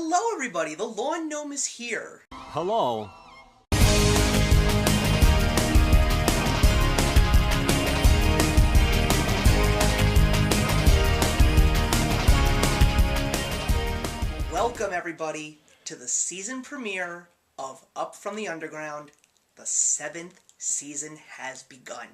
Hello everybody, the Lawn Gnome is here. Hello. Welcome everybody to the season premiere of Up from the Underground. The 7th season has begun.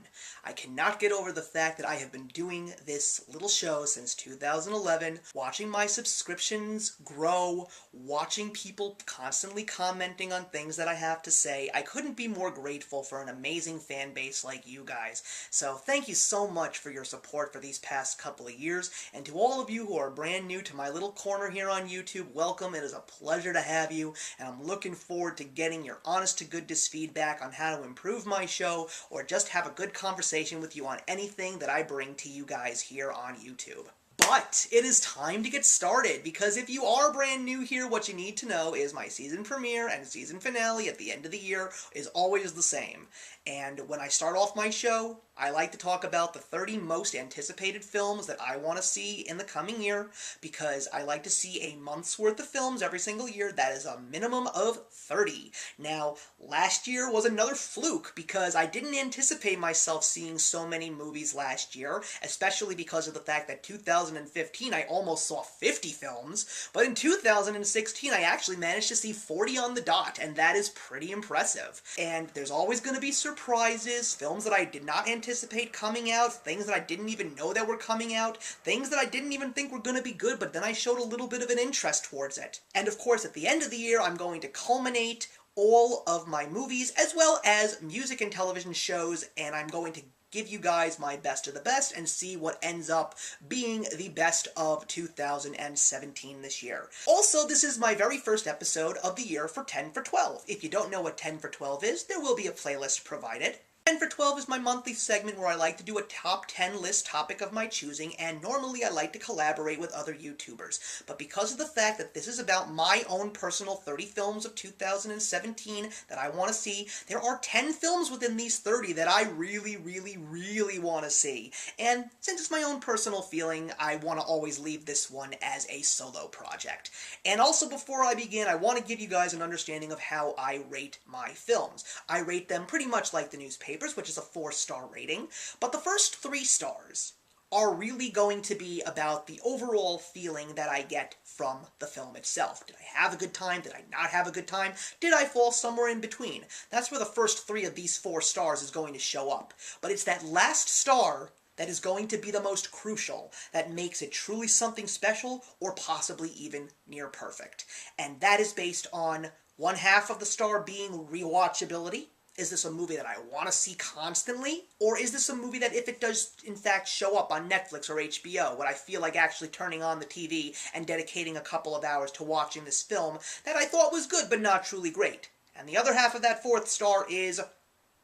I cannot get over the fact that I have been doing this little show since 2011, watching my subscriptions grow, watching people constantly commenting on things that I have to say. I couldn't be more grateful for an amazing fan base like you guys. So thank you so much for your support for these past couple of years, and to all of you who are brand new to my little corner here on YouTube, welcome. It is a pleasure to have you, and I'm looking forward to getting your honest to goodness feedback on how to improve my show, or just have a good conversation with you on anything that I bring to you guys here on YouTube. But it is time to get started, because if you are brand new here, what you need to know is my season premiere and season finale at the end of the year is always the same. And when I start off my show, I like to talk about the 30 most anticipated films that I want to see in the coming year, because I like to see a month's worth of films every single year. That is a minimum of 30. Now, last year was another fluke, because I didn't anticipate myself seeing so many movies last year, especially because of the fact that 2015 I almost saw 50 films, but in 2016 I actually managed to see 40 on the dot, and that is pretty impressive. And there's always going to be surprises, films that I did not anticipate coming out, things that I didn't even know that were coming out, things that I didn't even think were going to be good, but then I showed a little bit of an interest towards it. And of course, at the end of the year, I'm going to culminate all of my movies, as well as music and television shows, and I'm going to give you guys my best of the best and see what ends up being the best of 2017 this year. Also, this is my very first episode of the year for 10 for 12. If you don't know what 10 for 12 is, there will be a playlist provided. 10 for 12 is my monthly segment where I like to do a top 10 list topic of my choosing, and normally I like to collaborate with other YouTubers. But because of the fact that this is about my own personal 30 films of 2017 that I want to see, there are 10 films within these 30 that I really want to see. And since it's my own personal feeling, I want to always leave this one as a solo project. And also, before I begin, I want to give you guys an understanding of how I rate my films. I rate them pretty much like the newspaper, which is a 4-star rating, but the first 3 stars are really going to be about the overall feeling that I get from the film itself. Did I have a good time? Did I not have a good time? Did I fall somewhere in between? That's where the first 3 of these 4 stars is going to show up. But it's that last star that is going to be the most crucial, that makes it truly something special, or possibly even near perfect. And that is based on 1/2 of the star being rewatchability. Is this a movie that I want to see constantly? Or is this a movie that, if it does in fact show up on Netflix or HBO, would I feel like actually turning on the TV and dedicating a couple of hours to watching this film that I thought was good but not truly great? And the other half of that 4th star is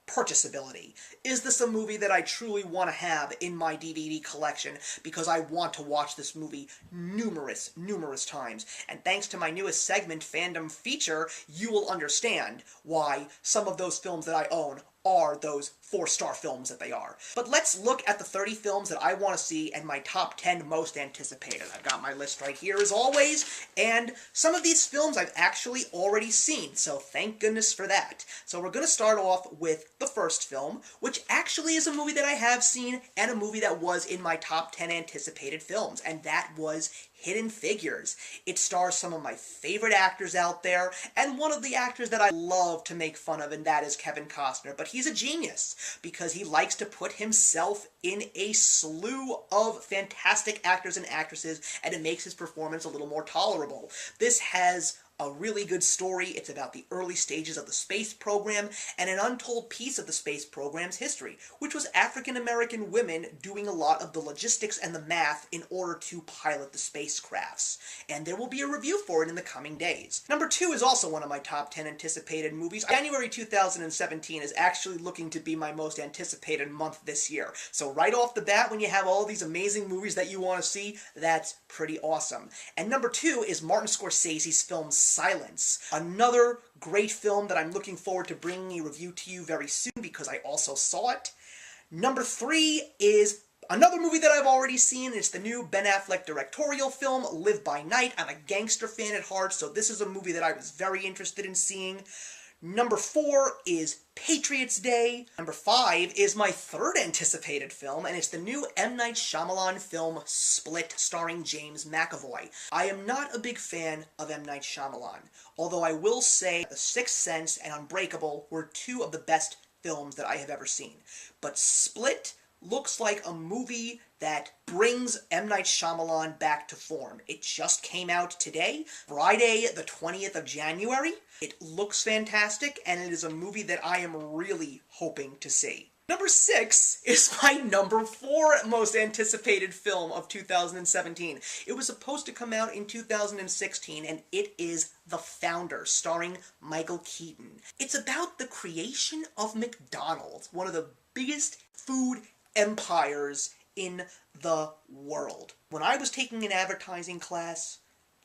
purchasability. Is this a movie that I truly want to have in my DVD collection because I want to watch this movie numerous times? And thanks to my newest segment, Fandom Feature, you will understand why some of those films that I own are those 4-star films that they are. But let's look at the 30 films that I want to see and my top 10 most anticipated. I've got my list right here as always, and some of these films I've actually already seen, so thank goodness for that. So we're going to start off with the first film, which actually is a movie that I have seen and a movie that was in my top 10 anticipated films, and that was Hidden Figures. It stars some of my favorite actors out there, and one of the actors that I love to make fun of, and that is Kevin Costner. But he's a genius, because he likes to put himself in a slew of fantastic actors and actresses, and it makes his performance a little more tolerable. This has a really good story. It's about the early stages of the space program and an untold piece of the space program's history, which was African-American women doing a lot of the logistics and the math in order to pilot the spacecrafts. And there will be a review for it in the coming days. Number 2 is also one of my top 10 anticipated movies. January 2017 is actually looking to be my most anticipated month this year. So right off the bat, when you have all these amazing movies that you want to see, that's pretty awesome. And number 2 is Martin Scorsese's film Silence. Another great film that I'm looking forward to bringing a review to you very soon, because I also saw it. Number 3 is Another movie that I've already seen is the new Ben Affleck directorial film, Live by Night. I'm a gangster fan at heart, so this is a movie that I was very interested in seeing. Number 4 is Patriots Day. Number 5 is my third anticipated film, and it's the new M. Night Shyamalan film, Split, starring James McAvoy. I am not a big fan of M. Night Shyamalan, although I will say The Sixth Sense and Unbreakable were two of the best films that I have ever seen. But Split looks like a movie that brings M. Night Shyamalan back to form. It just came out today, Friday the 20th of January. It looks fantastic, and it is a movie that I am really hoping to see. Number 6 is my number 4 most anticipated film of 2017. It was supposed to come out in 2016, and it is The Founder, starring Michael Keaton. It's about the creation of McDonald's, one of the biggest food empires in the world. When I was taking an advertising class,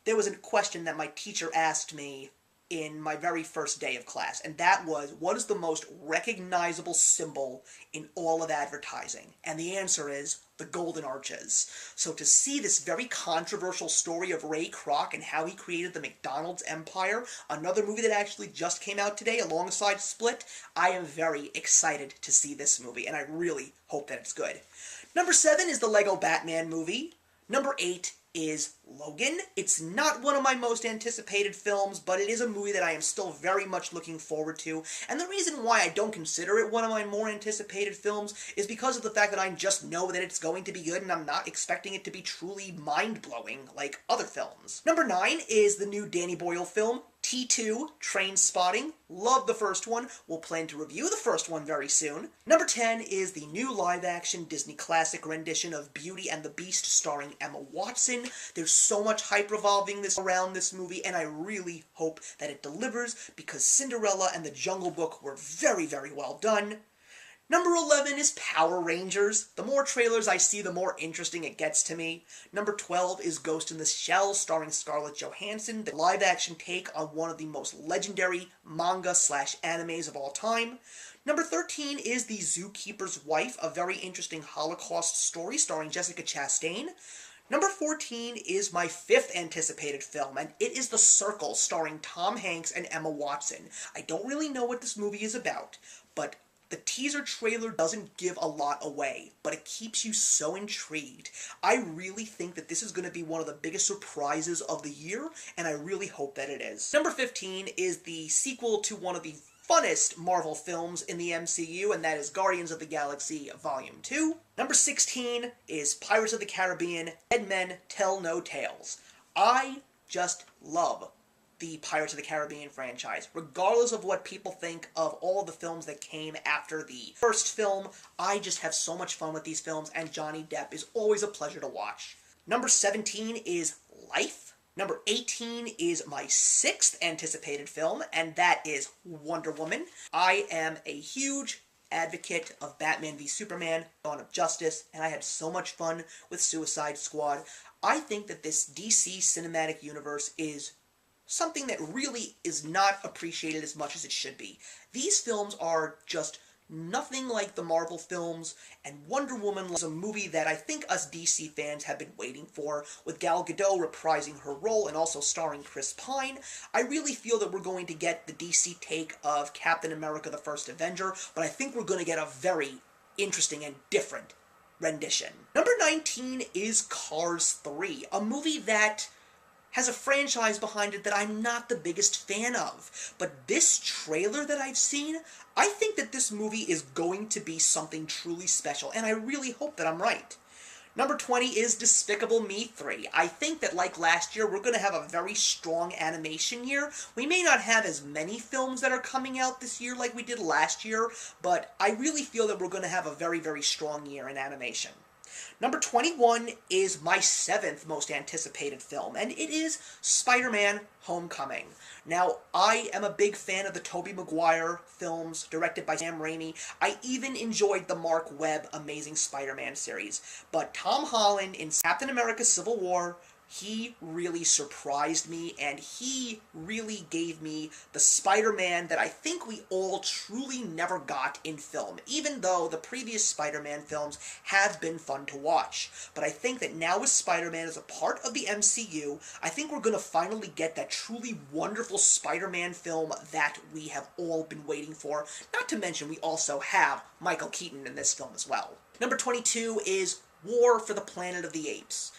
there was a question that my teacher asked me in my very first day of class, and that was, what is the most recognizable symbol in all of advertising? And the answer is the Golden Arches. So to see this very controversial story of Ray Kroc and how he created the McDonald's empire, another movie that actually just came out today alongside Split, I am very excited to see this movie, and I really hope that it's good. Number 7 is the Lego Batman movie. Number 8 is Logan. It's not one of my most anticipated films, but it is a movie that I am still very much looking forward to. And the reason why I don't consider it one of my more anticipated films is because of the fact that I just know that it's going to be good, and I'm not expecting it to be truly mind-blowing like other films. Number 9 is the new Danny Boyle film, T2, Trainspotting. Love the first one. We'll plan to review the first one very soon. Number 10 is the new live-action Disney classic rendition of Beauty and the Beast starring Emma Watson. There's so much hype revolving around this movie, and I really hope that it delivers, because Cinderella and the Jungle Book were very, very well done. Number 11 is Power Rangers. The more trailers I see, the more interesting it gets to me. Number 12 is Ghost in the Shell, starring Scarlett Johansson, the live-action take on one of the most legendary manga/animes of all time. Number 13 is The Zookeeper's Wife, a very interesting Holocaust story starring Jessica Chastain. Number 14 is my 5th anticipated film, and it is The Circle, starring Tom Hanks and Emma Watson. I don't really know what this movie is about, but the teaser trailer doesn't give a lot away, but it keeps you so intrigued. I really think that this is going to be one of the biggest surprises of the year, and I really hope that it is. Number 15 is the sequel to one of the funnest Marvel films in the MCU, and that is Guardians of the Galaxy Volume 2. Number 16 is Pirates of the Caribbean, Dead Men Tell No Tales. I just love the Pirates of the Caribbean franchise. Regardless of what people think of all the films that came after the first film, I just have so much fun with these films, and Johnny Depp is always a pleasure to watch. Number 17 is Life. Number 18 is my 6th anticipated film, and that is Wonder Woman. I am a huge advocate of Batman v Superman, Dawn of Justice, and I had so much fun with Suicide Squad. I think that this DC cinematic universe is something that really is not appreciated as much as it should be. These films are just nothing like the Marvel films, and Wonder Woman was a movie that I think us DC fans have been waiting for, with Gal Gadot reprising her role and also starring Chris Pine. I really feel that we're going to get the DC take of Captain America the First Avenger, but I think we're going to get a very interesting and different rendition. Number 19 is Cars 3, a movie that has a franchise behind it that I'm not the biggest fan of. But this trailer that I've seen, I think that this movie is going to be something truly special, and I really hope that I'm right. Number 20 is Despicable Me 3. I think that, like last year, we're going to have a very strong animation year. We may not have as many films that are coming out this year like we did last year, but I really feel that we're going to have a very, very strong year in animation. Number 21 is my 7th most anticipated film, and it is Spider-Man Homecoming. Now, I am a big fan of the Tobey Maguire films, directed by Sam Raimi. I even enjoyed the Mark Webb Amazing Spider-Man series. But Tom Holland in Captain America Civil War, He really surprised me, and he really gave me the Spider-Man that I think we all truly never got in film, even though the previous Spider-Man films have been fun to watch. But I think that now with Spider-Man as a part of the MCU, I think we're going to finally get that truly wonderful Spider-Man film that we have all been waiting for. Not to mention, we also have Michael Keaton in this film as well. Number 22 is War for the Planet of the Apes.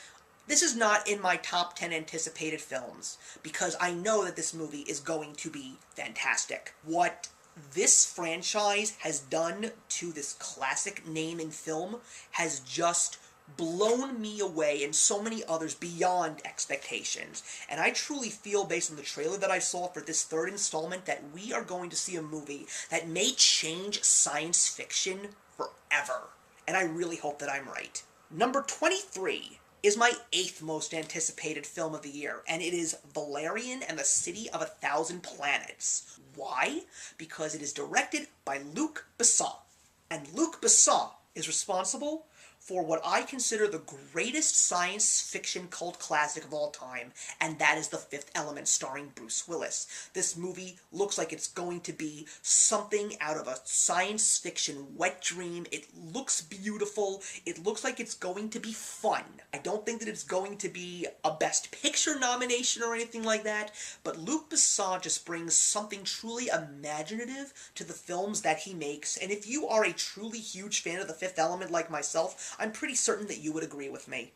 This is not in my top 10 anticipated films, because I know that this movie is going to be fantastic. What this franchise has done to this classic name in film has just blown me away and so many others beyond expectations. And I truly feel, based on the trailer that I saw for this third installment, that we are going to see a movie that may change science fiction forever. And I really hope that I'm right. Number 23 is my 8th most anticipated film of the year, and it is Valerian and the City of a Thousand Planets. Why? Because it is directed by Luc Besson. And Luc Besson is responsible for what I consider the greatest science fiction cult classic of all time, and that is The Fifth Element, starring Bruce Willis. This movie looks like it's going to be something out of a science fiction wet dream. It looks beautiful. It looks like it's going to be fun. I don't think that it's going to be a Best Picture nomination or anything like that, but Luc Besson just brings something truly imaginative to the films that he makes, and if you are a truly huge fan of The Fifth Element like myself, I'm pretty certain that you would agree with me.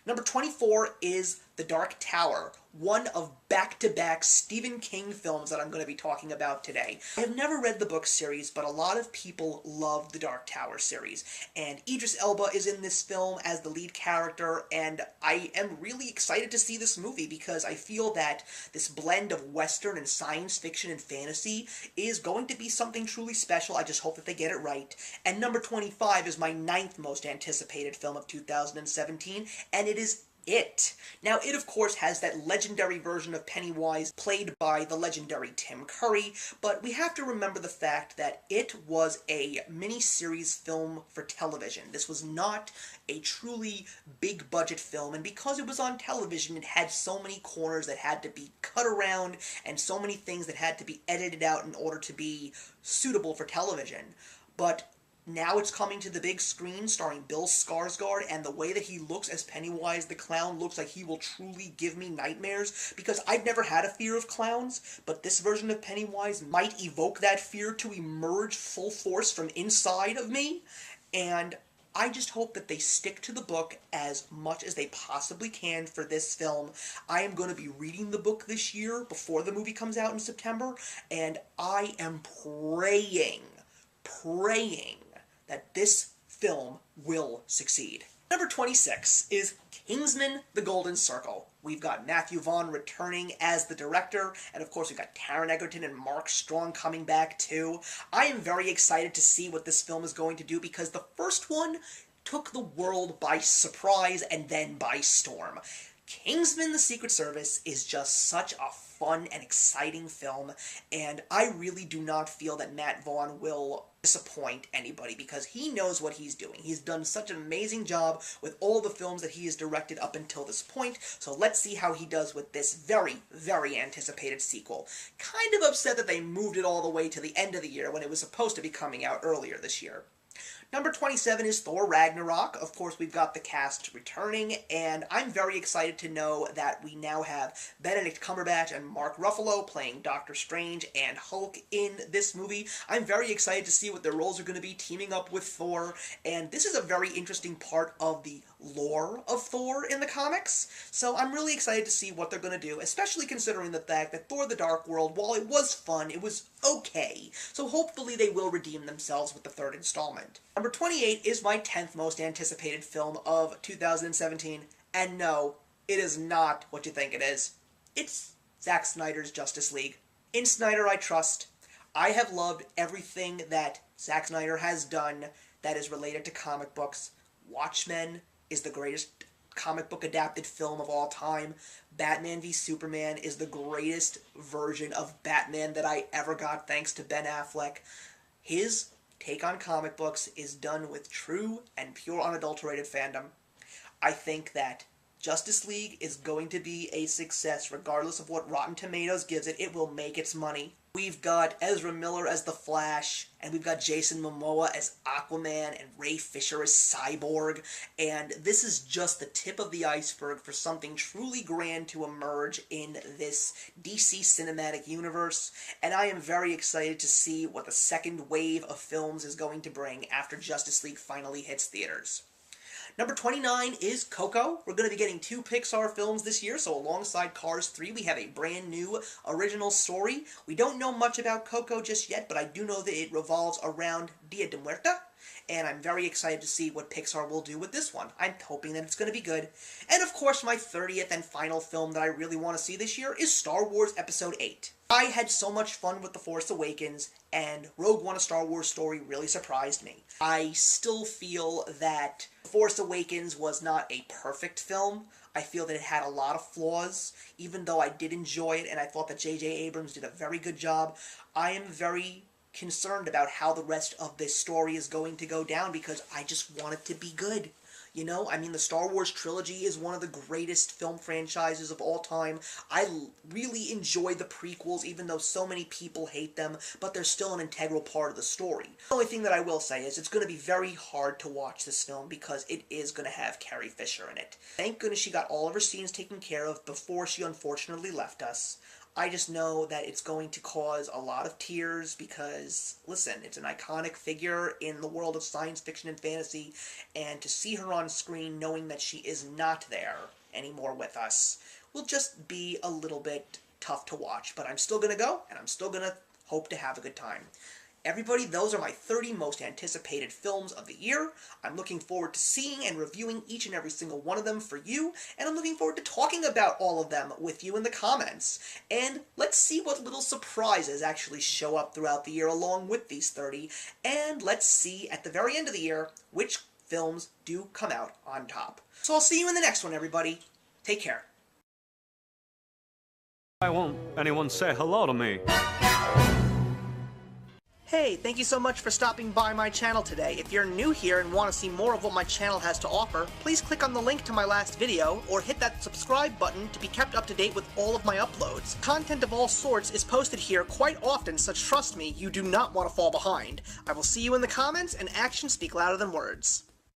Number 24 is The Dark Tower, one of back-to-back Stephen King films that I'm going to be talking about today. I have never read the book series, but a lot of people love the Dark Tower series, and Idris Elba is in this film as the lead character, and I am really excited to see this movie because I feel that this blend of Western and science fiction and fantasy is going to be something truly special. I just hope that they get it right. And number 25 is my 9th most anticipated film of 2017, and it is It. Now, It, of course, has that legendary version of Pennywise played by the legendary Tim Curry, but we have to remember the fact that It was a mini-series film for television. This was not a truly big-budget film, and because it was on television, it had so many corners that had to be cut around, and so many things that had to be edited out in order to be suitable for television. But now it's coming to the big screen, starring Bill Skarsgård, and the way that he looks as Pennywise the Clown looks like he will truly give me nightmares, because I've never had a fear of clowns, but this version of Pennywise might evoke that fear to emerge full force from inside of me, and I just hope that they stick to the book as much as they possibly can for this film. I am going to be reading the book this year before the movie comes out in September, and I am praying that this film will succeed. Number 26 is Kingsman: The Golden Circle. We've got Matthew Vaughn returning as the director, and of course we've got Taron Egerton and Mark Strong coming back too. I am very excited to see what this film is going to do, because the first one took the world by surprise and then by storm. Kingsman: The Secret Service is just such a fun and exciting film, and I really do not feel that Matt Vaughn will disappoint anybody, because he knows what he's doing. He's done such an amazing job with all the films that he has directed up until this point, so let's see how he does with this very, very anticipated sequel. Kind of upset that they moved it all the way to the end of the year when it was supposed to be coming out earlier this year. Number 27 is Thor Ragnarok. Of course, we've got the cast returning, and I'm very excited to know that we now have Benedict Cumberbatch and Mark Ruffalo playing Doctor Strange and Hulk in this movie. I'm very excited to see what their roles are going to be, teaming up with Thor, and this is a very interesting part of the lore of Thor in the comics, so I'm really excited to see what they're going to do, especially considering the fact that Thor: The Dark World, while it was fun, it was okay, so hopefully they will redeem themselves with the third installment. Number 28 is my 10th most anticipated film of 2017, and no, it is not what you think it is. It's Zack Snyder's Justice League. In Snyder I trust. I have loved everything that Zack Snyder has done that is related to comic books. Watchmen is the greatest comic book adapted film of all time. Batman v Superman is the greatest version of Batman that I ever got, thanks to Ben Affleck. His take on comic books is done with true and pure unadulterated fandom. I think that Justice League is going to be a success regardless of what Rotten Tomatoes gives it. It will make its money. We've got Ezra Miller as the Flash, and we've got Jason Momoa as Aquaman, and Ray Fisher as Cyborg, and this is just the tip of the iceberg for something truly grand to emerge in this DC cinematic universe, and I am very excited to see what the second wave of films is going to bring after Justice League finally hits theaters. Number 29 is Coco. We're going to be getting 2 Pixar films this year, so alongside Cars 3, we have a brand new original story. We don't know much about Coco just yet, but I do know that it revolves around Dia de Muerta, and I'm very excited to see what Pixar will do with this one. I'm hoping that it's going to be good. And of course, my 30th and final film that I really want to see this year is Star Wars Episode 8. I had so much fun with The Force Awakens, and Rogue One: A Star Wars Story really surprised me. I still feel that The Force Awakens was not a perfect film. I feel that it had a lot of flaws, even though I did enjoy it, and I thought that J.J. Abrams did a very good job. I am very concerned about how the rest of this story is going to go down, because I just want it to be good. You know, I mean, the Star Wars trilogy is one of the greatest film franchises of all time. I really enjoy the prequels, even though so many people hate them, but they're still an integral part of the story. The only thing that I will say is it's going to be very hard to watch this film because it is going to have Carrie Fisher in it. Thank goodness she got all of her scenes taken care of before she unfortunately left us. I just know that it's going to cause a lot of tears because, listen, it's an iconic figure in the world of science fiction and fantasy, and to see her on screen knowing that she is not there anymore with us will just be a little bit tough to watch. But I'm still going to go, and I'm still going to hope to have a good time. Everybody, those are my 30 most anticipated films of the year. I'm looking forward to seeing and reviewing each and every single one of them for you, and I'm looking forward to talking about all of them with you in the comments. And let's see what little surprises actually show up throughout the year along with these 30, and let's see at the very end of the year which films do come out on top. So I'll see you in the next one, everybody. Take care. Why won't anyone say hello to me? Hey, thank you so much for stopping by my channel today. If you're new here and want to see more of what my channel has to offer, please click on the link to my last video, or hit that subscribe button to be kept up to date with all of my uploads. Content of all sorts is posted here quite often, so trust me, you do not want to fall behind. I will see you in the comments, and actions speak louder than words.